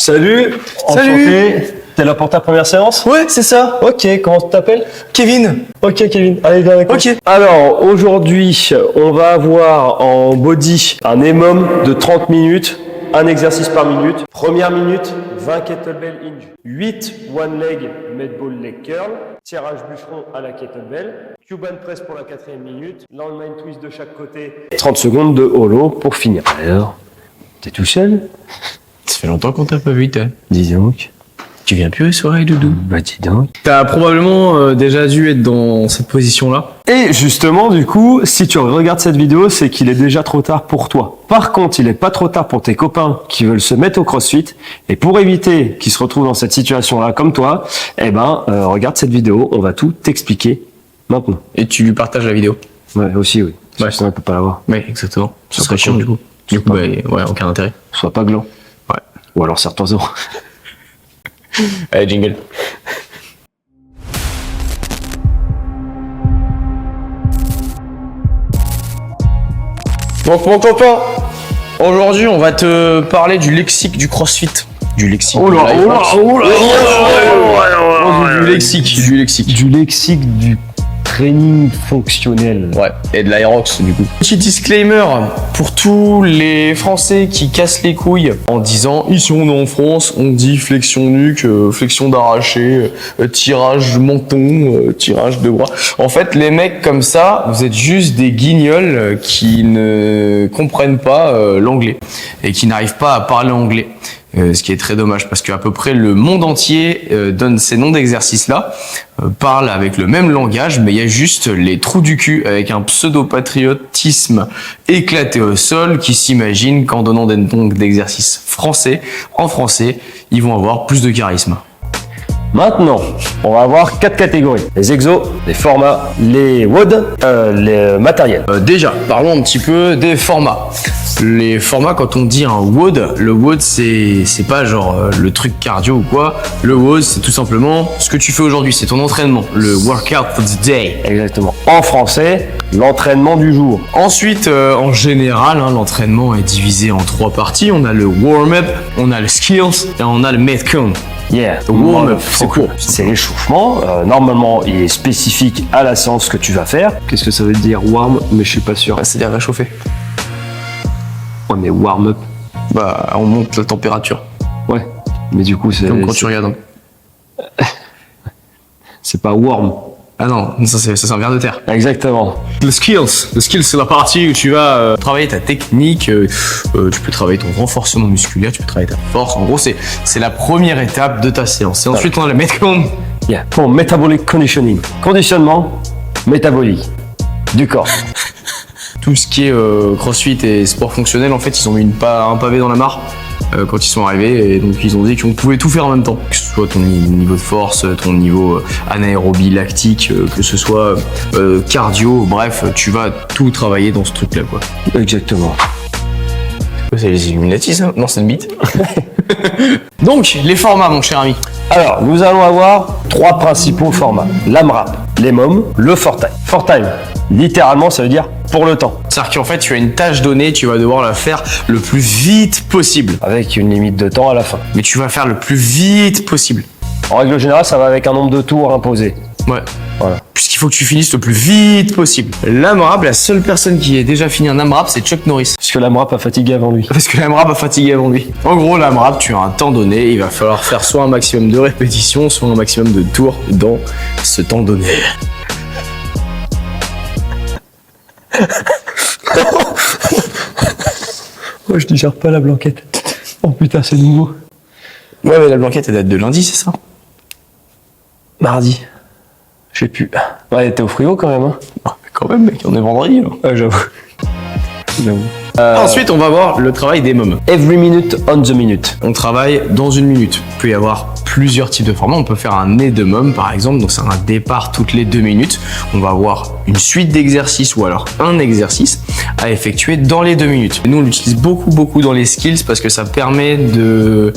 Salut. Enchanté. T'es là pour ta première séance? Ouais, c'est ça. Ok, comment tu t'appelles? Kevin. Ok, Kevin, allez, viens avec moi. Ok. Alors, aujourd'hui, on va avoir en body un EMOM de 30 minutes, un exercice par minute. Première minute, 20 kettlebell hinge. 8 one leg med ball leg curl. Tirage bûcheron à la kettlebell. Cuban press pour la 4e minute. Landmine twist de chaque côté. 30 secondes de holo pour finir. Alors, t'es tout seul? Ça fait longtemps qu'on t'a pas vu, toi. Dis donc. Tu viens plus aux soirées, Doudou? Bah dis donc. T'as probablement déjà dû être dans cette position-là. Et justement, du coup, si tu regardes cette vidéo, c'est qu'il est déjà trop tard pour toi. Par contre, il est pas trop tard pour tes copains qui veulent se mettre au CrossFit. Et pour éviter qu'ils se retrouvent dans cette situation-là comme toi, regarde cette vidéo, on va tout t'expliquer maintenant. Et tu lui partages la vidéo. Ouais, aussi, oui. Ouais. Sinon, il peut pas l'avoir. Ouais, exactement. Ce Ça serait serait chiant, con. du coup. Ouais, aucun intérêt. Sois pas gland. Ouais. Ou alors serre-toi-en. Allez, jingle. Donc, mon copain, aujourd'hui, on va te parler du lexique du CrossFit. Du lexique. Du lexique. Du lexique du training fonctionnel. Ouais, et de l'aérox du coup. Petit disclaimer pour tous les Français qui cassent les couilles en disant ici on est en France, on dit flexion nuque, flexion d'arraché, tirage menton, tirage de bras. En fait, les mecs comme ça, vous êtes juste des guignols qui ne comprennent pas l'anglais et qui n'arrivent pas à parler anglais. Ce qui est très dommage parce qu'à peu près le monde entier donne ces noms d'exercices-là, parle avec le même langage, mais il y a juste les trous du cul avec un pseudo-patriotisme éclaté au sol qui s'imaginent qu'en donnant des noms d'exercices français, en français, ils vont avoir plus de charisme. Maintenant, on va avoir 4 catégories. Les exos, les formats, les WOD, les matériels. Déjà, parlons un petit peu des formats. Les formats, quand on dit un WOD, le WOD c'est pas genre le truc cardio ou quoi. Le WOD c'est tout simplement ce que tu fais aujourd'hui, c'est ton entraînement, le workout for the day. Exactement. En français, l'entraînement du jour. Ensuite, en général, l'entraînement est divisé en 3 parties. On a le warm-up, on a le skills et on a le metcon. Yeah, Le warm-up, c'est quoi? C'est l'échauffement. Normalement, il est spécifique à la séance que tu vas faire. Qu'est-ce que ça veut dire warm? Mais je suis pas sûr. C'est-à-dire réchauffer. Ouais, mais warm-up. Bah, on monte la température. Ouais. Mais du coup, c'est. Comme quand tu regardes. C'est pas warm. Ah non, ça c'est un ver de terre. Exactement. Le skills c'est la partie où tu vas travailler ta technique, tu peux travailler ton renforcement musculaire, tu peux travailler ta force. En gros, c'est la première étape de ta séance. Et ensuite, on a le metcon. Yeah. Pour metabolic conditioning. Conditionnement métabolique du corps. Tout ce qui est crossfit et sport fonctionnel, en fait, ils ont mis un pavé dans la mare quand ils sont arrivés. Et donc, ils ont dit qu'on pouvait tout faire en même temps. Que ce soit ton niveau de force, ton niveau anaérobie lactique, que ce soit cardio, bref, tu vas tout travailler dans ce truc-là, quoi. Exactement. C'est les Illuminati, ça? Non, c'est une bite. Donc, les formats, mon cher ami. Alors, nous allons avoir 3 principaux formats. L'AMRAP, l'EMOM, le FOR-TIME. FOR-TIME, littéralement, ça veut dire pour le temps. C'est-à-dire qu'en fait, tu as une tâche donnée, tu vas devoir la faire le plus vite possible. Avec une limite de temps à la fin. Mais tu vas faire le plus vite possible. En règle générale, ça va avec un nombre de tours imposé. Ouais. Voilà. Puisqu'il faut que tu finisses le plus vite possible. L'AMRAP, la seule personne qui ait déjà fini un AMRAP, c'est Chuck Norris. Parce que l'AMRAP a fatigué avant lui. Parce que l'AMRAP a fatigué avant lui. En gros, l'AMRAP, tu as un temps donné, il va falloir faire soit un maximum de répétitions, soit un maximum de tours dans ce temps donné. Moi, je digère pas la blanquette. Oh putain, c'est nouveau. Ouais, mais la blanquette, elle date de lundi, c'est ça? Mardi. Je sais plus. Ouais, t'es au frigo quand même, hein. Ah, quand même, mec, on est vendredi, là. Ouais, j'avoue. Ensuite, on va voir le travail des mômes. Every minute on the minute. On travaille dans une minute. Il peut y avoir plusieurs types de formats. On peut faire un nedemum par exemple, donc c'est un départ toutes les 2 minutes. On va avoir une suite d'exercices ou alors un exercice à effectuer dans les 2 minutes. Et nous on l'utilise beaucoup dans les skills parce que ça permet de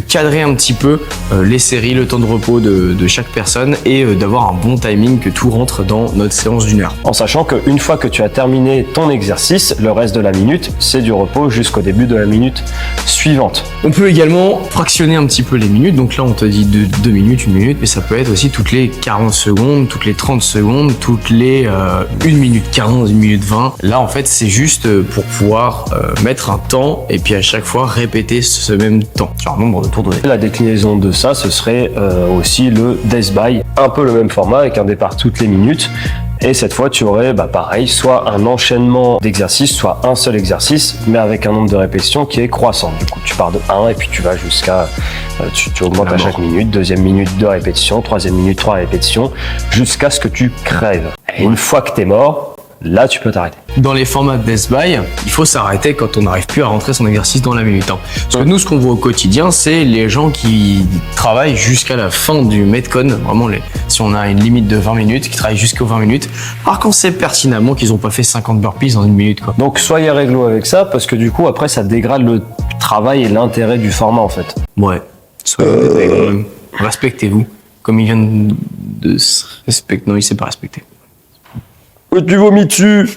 cadrer un petit peu les séries, le temps de repos de chaque personne et d'avoir un bon timing, que tout rentre dans notre séance d'1 heure. En sachant qu'une fois que tu as terminé ton exercice, le reste de la minute, c'est du repos jusqu'au début de la minute suivante. On peut également fractionner un petit peu les minutes. Donc là, on te dit 2 minutes, 1 minute, mais ça peut être aussi toutes les 40 secondes, toutes les 30 secondes, toutes les 1 minute 15, 1 minute 20. Là, en fait, c'est juste pour pouvoir mettre un temps et puis à chaque fois répéter ce même temps sur un nombre de tours donné. La déclinaison de ça, ce serait aussi le death by, un peu le même format avec un départ toutes les minutes. Et cette fois, tu aurais pareil, soit un enchaînement d'exercices, soit un seul exercice, mais avec un nombre de répétitions qui est croissant. Du coup, tu pars de 1 et puis tu vas jusqu'à, tu augmentes à chaque minute, deuxième minute 2 répétitions, troisième minute 3 répétitions, jusqu'à ce que tu crèves. Et une fois que tu es mort, là, tu peux t'arrêter. Dans les formats de Death by, il faut s'arrêter quand on n'arrive plus à rentrer son exercice dans la minute. Parce que nous, ce qu'on voit au quotidien, c'est les gens qui travaillent jusqu'à la fin du Metcon. Vraiment, si on a une limite de 20 minutes, qui travaillent jusqu'aux 20 minutes. Alors qu'on sait pertinemment qu'ils n'ont pas fait 50 burpees dans 1 minute, quoi. Donc, soyez réglo avec ça, parce que du coup, après, ça dégrade le travail et l'intérêt du format, en fait. Ouais. Soyez réglo. Respectez-vous. Comme il vient de se respecter. Non, il s'est pas respecté. Tu vomis dessus.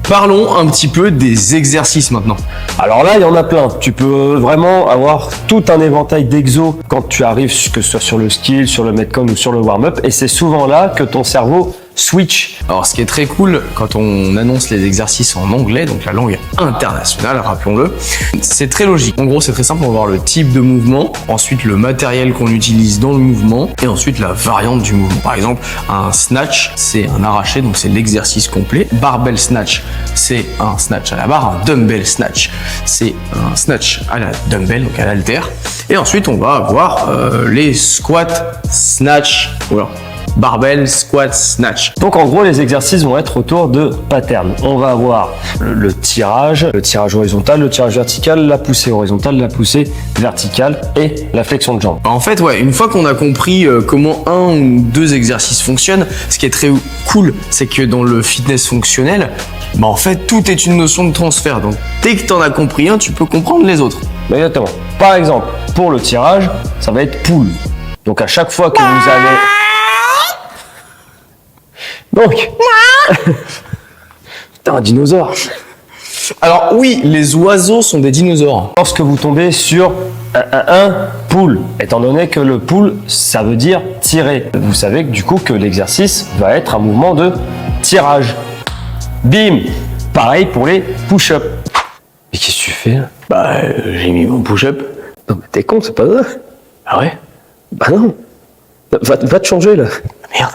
Parlons un petit peu des exercices maintenant. Alors là, il y en a plein. Tu peux vraiment avoir tout un éventail d'exos quand tu arrives, que ce soit sur le skill, sur le metcon ou sur le warm-up. Et c'est souvent là que ton cerveau switch. Alors, ce qui est très cool quand on annonce les exercices en anglais, donc la langue internationale, rappelons-le, c'est très logique. En gros, c'est très simple. On va voir le type de mouvement, ensuite le matériel qu'on utilise dans le mouvement et ensuite la variante du mouvement. Par exemple, un snatch, c'est un arraché, donc c'est l'exercice complet. Barbell snatch, c'est un snatch à la barre. Un dumbbell snatch, c'est un snatch à la dumbbell, donc à l'haltère. Et ensuite, on va avoir les squats, snatch, voilà. Barbell, squat, snatch. Donc en gros, les exercices vont être autour de patterns. On va avoir le tirage horizontal, le tirage vertical, la poussée horizontale, la poussée verticale et la flexion de jambe. En fait, ouais, une fois qu'on a compris comment un ou deux exercices fonctionnent, ce qui est très cool, c'est que dans le fitness fonctionnel, en fait, tout est une notion de transfert. Donc dès que tu en as compris un, tu peux comprendre les autres. Exactement. Par exemple, pour le tirage, ça va être pull. Donc à chaque fois que vous allez... Donc, putain, un dinosaure. Alors oui, les oiseaux sont des dinosaures. Lorsque vous tombez sur un pull, étant donné que le pull, ça veut dire tirer. Vous savez que du coup que l'exercice va être un mouvement de tirage. Bim. Pareil pour les push-up. Mais qu'est-ce que tu fais là? J'ai mis mon push-up. Non mais t'es con, c'est pas ça. Ah ouais? Bah non. Va te changer là. Merde.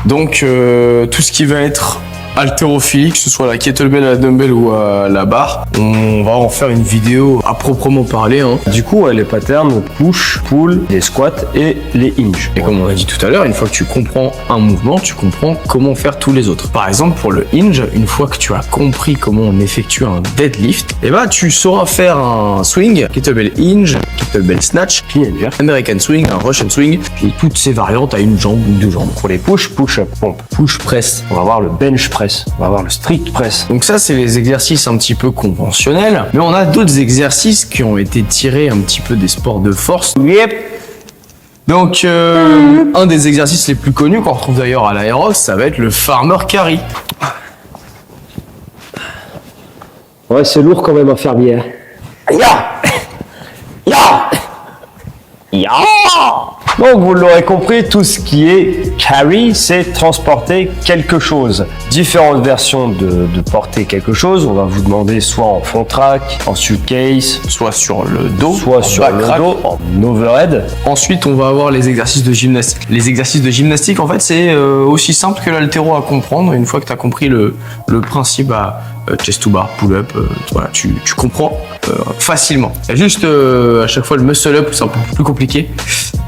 Donc tout ce qui va être haltérophilie, que ce soit la kettlebell, à la dumbbell ou à la barre, on va en faire une vidéo à proprement parler. Du coup, les patterns push, pull, les squats et les hinge. Et comme on a dit tout à l'heure, une fois que tu comprends un mouvement, tu comprends comment faire tous les autres. Par exemple, pour le hinge, une fois que tu as compris comment on effectue un deadlift, tu sauras faire un swing, kettlebell hinge, kettlebell snatch, clean and jerk, American swing, un Russian swing, puis toutes ces variantes à une jambe ou deux jambes. Pour les push, push-up, pompe, push, press, on va voir le bench press. On va avoir le strict press. Donc ça, c'est les exercices un petit peu conventionnels. Mais on a d'autres exercices qui ont été tirés un petit peu des sports de force. Yep. Donc, un des exercices les plus connus, qu'on retrouve d'ailleurs à l'aérox, ça va être le farmer carry. Ouais, c'est lourd quand même à faire bien. Ya! Ya! Ya! Donc vous l'aurez compris, tout ce qui est carry, c'est transporter quelque chose. Différentes versions de porter quelque chose. On va vous demander soit en front track, en suitcase, Soit sur le dos, soit sur back le rack. dos, en overhead. Ensuite, on va avoir les exercices de gymnastique. Les exercices de gymnastique, en fait, c'est aussi simple que l'haltéro à comprendre. Une fois que tu as compris le principe à chest to bar, pull up, voilà, tu comprends facilement. Il y a juste à chaque fois le muscle up, c'est un peu plus compliqué.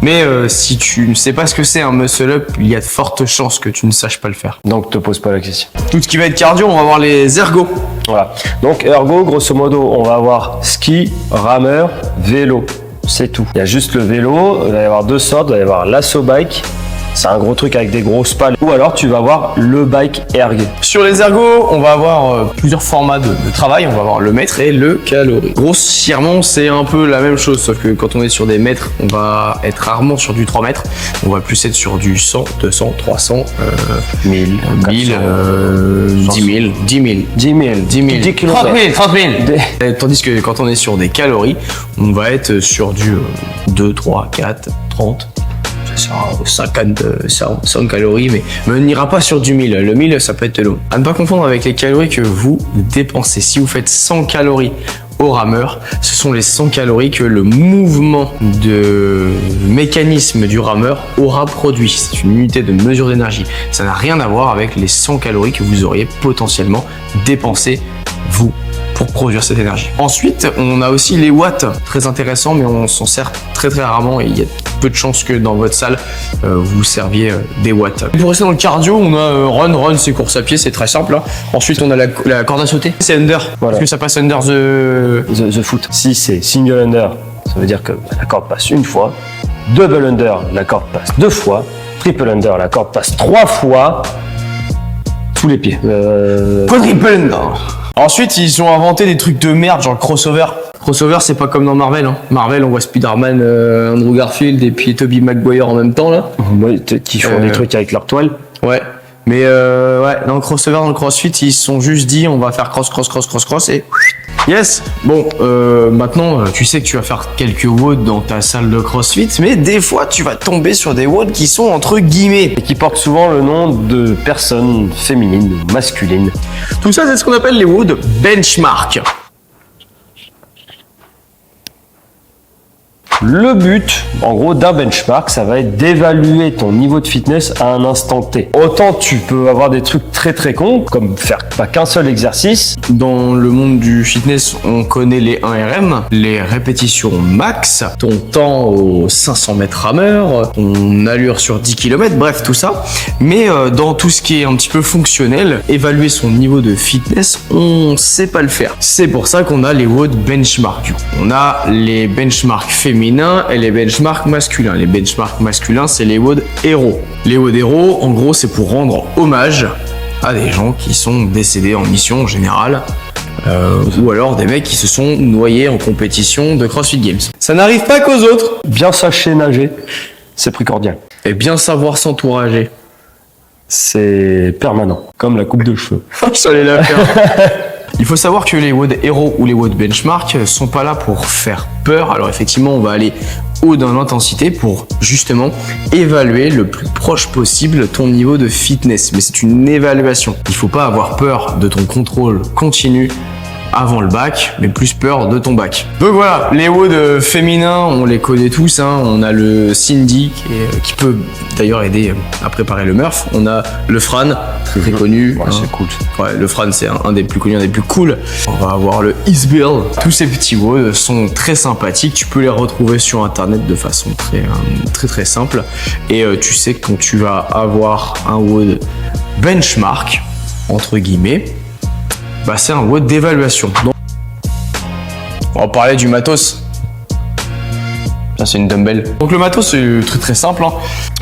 Mais si tu ne sais pas ce que c'est un muscle up, il y a de fortes chances que tu ne saches pas le faire. Donc te pose pas la question. Tout ce qui va être cardio, on va voir les ergos. Voilà. Donc ergo, grosso modo, on va avoir ski, rameur, vélo. c'est tout. Il y a juste le vélo, il va y avoir deux sortes, il va y avoir l'Asso Bike, c'est un gros truc avec des grosses pales, ou alors tu vas avoir le bike erg. Sur les ergos, on va avoir plusieurs formats de travail. On va avoir le mètre et le calorie. Grossièrement, c'est un peu la même chose, sauf que quand on est sur des mètres, on va être rarement sur du 3 mètres. On va plus être sur du 100, 200, 300, 1000, 1000, 10 000, 10 000, 10 000, 10 000, 30 000, 30 000. Des- Tandis que quand on est sur des calories, on va être sur du 2, 3, 4, 30. Ça sera 50, 100 calories, mais on n'ira pas sur du 1000. Le 1000, ça peut être long. À ne pas confondre avec les calories que vous dépensez. Si vous faites 100 calories au rameur, ce sont les 100 calories que le mouvement de mécanisme du rameur aura produit. C'est une unité de mesure d'énergie. Ça n'a rien à voir avec les 100 calories que vous auriez potentiellement dépensées, vous, pour produire cette énergie. Ensuite, on a aussi les watts, très intéressant, mais on s'en sert très rarement et il y a peu de chances que dans votre salle, vous serviez des watts. Pour rester dans le cardio, on a run, c'est course à pied, c'est très simple. Hein. Ensuite, on a la corde à sauter, c'est under, Voilà. parce que ça passe under the foot. Si c'est single under, ça veut dire que la corde passe une fois. Double under, la corde passe 2 fois. Triple under, la corde passe 3 fois. Tous les pieds. quadruple under. Ensuite, ils ont inventé des trucs de merde, genre le crossover. Crossover, c'est pas comme dans Marvel. Hein. Marvel, on voit Spider-Man, Andrew Garfield et puis Tobey Maguire en même temps là. Ouais, qui font des trucs avec leur toile. Ouais. Mais ouais, dans le crossover, dans le crossfit, ils se sont juste dit on va faire cross et yes. Bon, maintenant tu sais que tu vas faire quelques WOD dans ta salle de crossfit, mais des fois tu vas tomber sur des WOD qui sont entre guillemets. Et qui portent souvent le nom de personnes féminines ou masculines. Tout ça, c'est ce qu'on appelle les WOD benchmark. Le but, en gros, d'un benchmark, ça va être d'évaluer ton niveau de fitness à un instant T. Autant tu peux avoir des trucs très cons, comme faire pas qu'un seul exercice. Dans le monde du fitness, on connaît les 1RM, les répétitions max, ton temps aux 500 mètres rameur, ton allure sur 10 km, bref, tout ça. Mais dans tout ce qui est un petit peu fonctionnel, évaluer son niveau de fitness, on sait pas le faire. C'est pour ça qu'on a les WOD benchmark. On a les benchmarks féminins et les benchmarks masculins. Les benchmarks masculins, c'est les WOD héros. Les WOD héros, en gros, c'est pour rendre hommage à des gens qui sont décédés en mission en général, ou alors des mecs qui se sont noyés en compétition de CrossFit Games. Ça n'arrive pas qu'aux autres. Bien sacher nager, c'est primordial. Et bien savoir s'entourager. C'est permanent, comme la coupe de cheveux. J'allais la faire. Il faut savoir que les WOD héros ou les WOD benchmark sont pas là pour faire peur. Alors effectivement, on va aller haut dans l'intensité pour justement évaluer le plus proche possible ton niveau de fitness. Mais c'est une évaluation. Il faut pas avoir peur de ton contrôle continu avant le bac, mais plus peur de ton bac. Donc voilà, les WOD féminins, on les connaît tous. Hein. On a le Cindy qui peut d'ailleurs aider à préparer le Murph. On a le Fran, très connu. Ouais, c'est cool. Ouais, le Fran, c'est un des plus connus, un des plus cool. On va avoir le Isbill. Tous ces petits WOD sont très sympathiques. Tu peux les retrouver sur internet de façon très simple. Et tu sais que quand tu vas avoir un WOD benchmark, entre guillemets, bah c'est un WOD d'évaluation. Donc, on va parler du matos. Ça, c'est une dumbbell. Donc le matos, c'est très simple. Hein.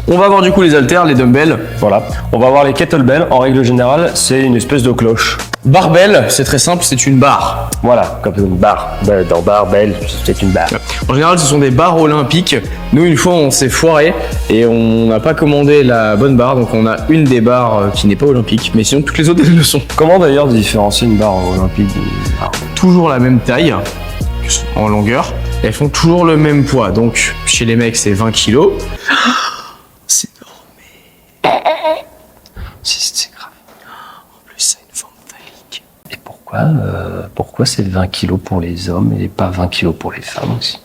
On va avoir du coup les haltères, les dumbbells. Voilà. On va voir les kettlebells. En règle générale, c'est une espèce de cloche. Barbell, c'est très simple, c'est une barre. Voilà, comme une barre. Dans barbell, c'est une barre. En général, ce sont des barres olympiques. Nous, une fois, on s'est foiré et on n'a pas commandé la bonne barre. Donc on a une des barres qui n'est pas olympique. Mais sinon, toutes les autres, elles le sont. Comment d'ailleurs différencier une barre olympique d'une barre? Toujours la même taille en longueur. Elles font toujours le même poids. Donc, chez les mecs, c'est 20 kg. C'est énorme. C'est grave. En plus, ça a une forme phallique. Et pourquoi c'est 20 kilos pour les hommes et pas 20 kilos pour les femmes aussi?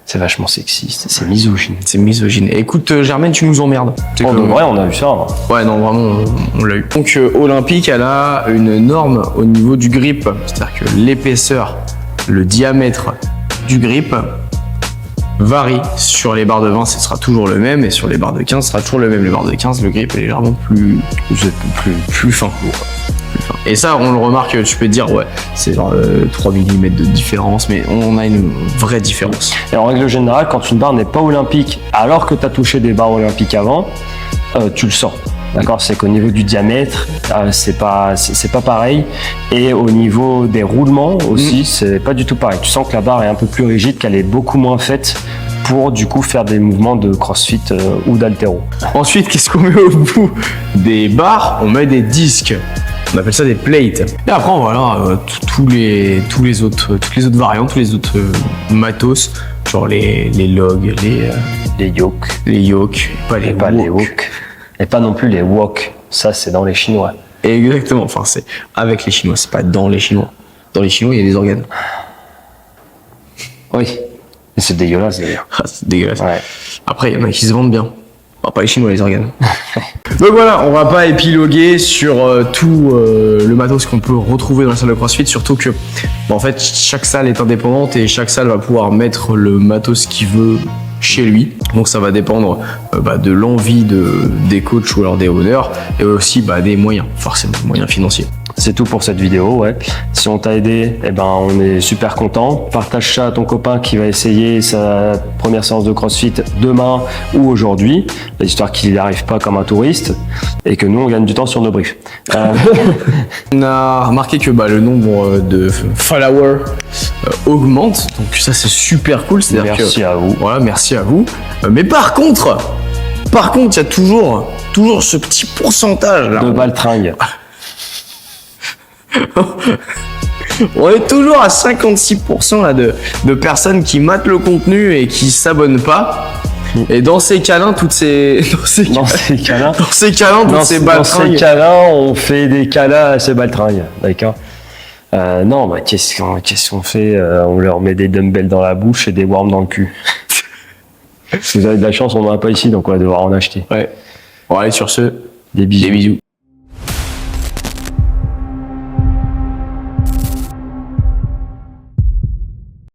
C'est vachement sexiste, c'est misogyne. C'est misogyne. Et écoute, Germaine, tu nous emmerdes. En de vrai, on a vu ça. Hein. Ouais, non, vraiment, on l'a eu. Donc, Olympique, elle a une norme au niveau du grip. C'est-à-dire que l'épaisseur, le diamètre du grip varie. Sur les barres de 20, ce sera toujours le même, et sur les barres de 15, ce sera toujours le même. Les barres de 15, le grip est légèrement plus fin. Plus fin. Et ça, on le remarque, tu peux te dire, ouais, c'est genre 3 mm de différence, mais on a une vraie différence. Et en règle générale, quand une barre n'est pas olympique, alors que tu as touché des barres olympiques avant, tu le sens. D'accord, c'est qu'au niveau du diamètre, c'est pas pareil, et au niveau des roulements aussi, c'est pas du tout pareil. Tu sens que la barre est un peu plus rigide, qu'elle est beaucoup moins faite pour du coup faire des mouvements de crossfit ou d'haltéro. Ensuite, qu'est-ce qu'on met au bout des barres? On met des disques. On appelle ça des plates. Et après, voilà, toutes les autres variantes, tous les autres matos, genre les logs, Les yokes, pas les wok, et pas non plus les wok. Ça, c'est dans les Chinois. Exactement. Enfin, c'est avec les Chinois, c'est pas dans les Chinois. Dans les Chinois, il y a des organes. Oui. Et c'est dégueulasse d'ailleurs. Ah, c'est dégueulasse. Ouais. Après, il y en a qui se vendent bien. Enfin, pas les Chinois, les organes. Donc voilà, on va pas épiloguer sur tout le matos qu'on peut retrouver dans la salle de CrossFit, surtout que en fait chaque salle est indépendante et chaque salle va pouvoir mettre le matos qu'il veut chez lui. Donc ça va dépendre de l'envie des coachs ou alors des owners et aussi des moyens, forcément, moyens financiers. C'est tout pour cette vidéo, ouais. Si on t'a aidé, eh ben, on est super content. Partage ça à ton copain qui va essayer sa première séance de CrossFit demain ou aujourd'hui, histoire qu'il n'y arrive pas comme un touriste et que nous, on gagne du temps sur nos briefs. On a remarqué que le nombre de followers augmente, donc ça c'est super cool. Merci à vous. Voilà, merci à vous. Mais par contre, il y a toujours ce petit pourcentage là. De baltringue. On est toujours à 56% là de personnes qui matent le contenu et qui s'abonnent pas. Et dans ces câlins, toutes ces baltringues. Dans ces câlins, on fait des câlins à ces baltringues, d'accord. Non, qu'est-ce qu'on fait? On leur met des dumbbells dans la bouche et des worms dans le cul. Si vous avez de la chance, on n'en a pas ici, donc on va devoir en acheter. Ouais. Bon, allez, sur ce, des bisous.